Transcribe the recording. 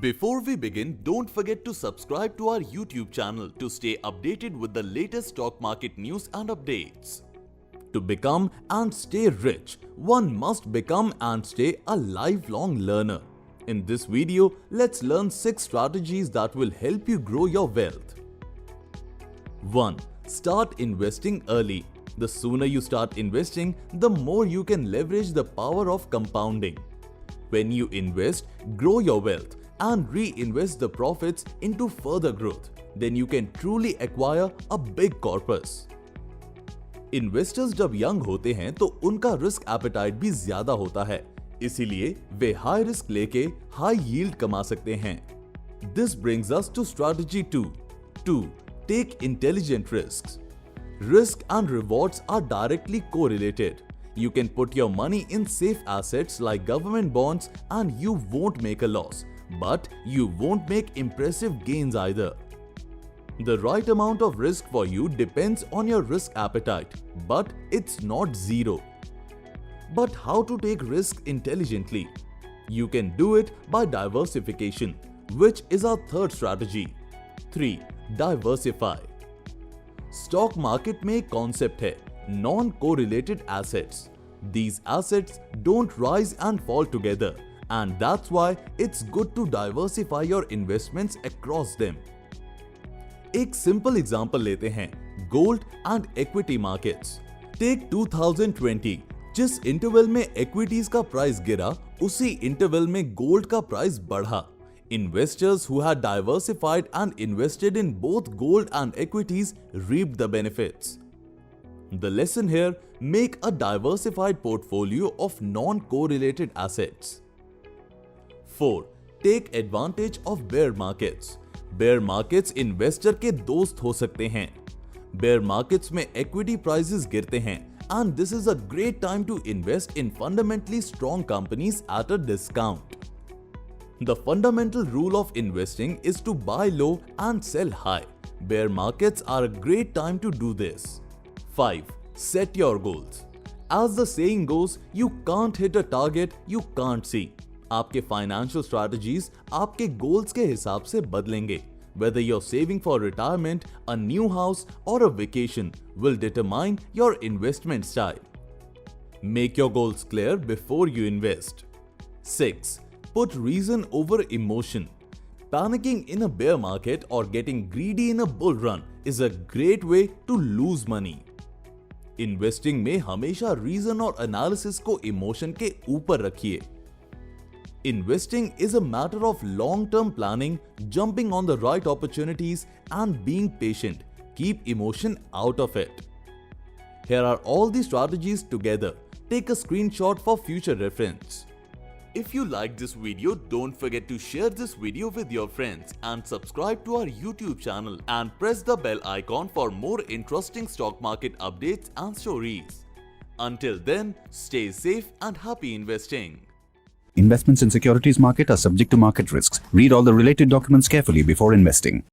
Before we begin, don't forget to subscribe to our YouTube channel to stay updated with the latest stock market news and updates. To become and stay rich, one must become and stay a lifelong learner. In this video, let's learn 6 strategies that will help you grow your wealth. 1. Start investing early. The sooner you start investing, the more you can leverage the power of compounding. When you invest, grow your wealth and reinvest the profits into further growth, then you can truly acquire a big corpus. Investors जब young होते हैं तो उनका risk appetite भी ज्यादा होता है, इसीलिए वे हाई रिस्क लेके हाई यील्ड कमा सकते हैं. This brings us to strategy 2. Take intelligent risks. Risk and rewards are directly correlated. You can put your money in safe assets like government bonds and you won't make a loss, but you won't make impressive gains either. The right amount of risk for you depends on your risk appetite, but it's not zero. But how to take risk intelligently? You can do it by diversification, which is our third strategy. 3. Diversify. Stock market में एक concept है non correlated assets. These assets don't rise and fall together, and that's why it's good to diversify your investments across them. एक simple example लेते हैं gold and equity markets. Take 2020. जिस interval में equities का price गिरा, उसी interval में gold का प्राइस बढ़ा. Investors who had diversified and invested in both gold and equities reaped the benefits. The lesson here: make a diversified portfolio of non-correlated assets. 4. Take advantage of bear markets. Bear markets investor के दोस्त हो सकते हैं. Bear markets में equity prices गिरते हैं, and this is a great time to invest in fundamentally strong companies at a discount. The fundamental rule of investing is to buy low and sell high. Bear markets are a great time to do this. 5. Set your goals. As the saying goes, you can't hit a target you can't see. आपके financial strategies आपके goals के हिसाब से बदलेंगे. Whether you're saving for retirement, a new house, or a vacation will determine your investment style. Make your goals clear before you invest. 6. Put reason over emotion. Panicking in a bear market or getting greedy in a bull run is a great way to lose money. Investing में हमेशा reason और analysis को emotion के ऊपर रखिए. Investing is a matter of long-term planning, jumping on the right opportunities and being patient. Keep emotion out of it. Here are all the strategies together. Take a screenshot for future reference. If you liked this video, don't forget to share this video with your friends and subscribe to our YouTube channel and press the bell icon for more interesting stock market updates and stories. Until then, stay safe and happy investing. Investments in securities market are subject to market risks. Read all the related documents carefully before investing.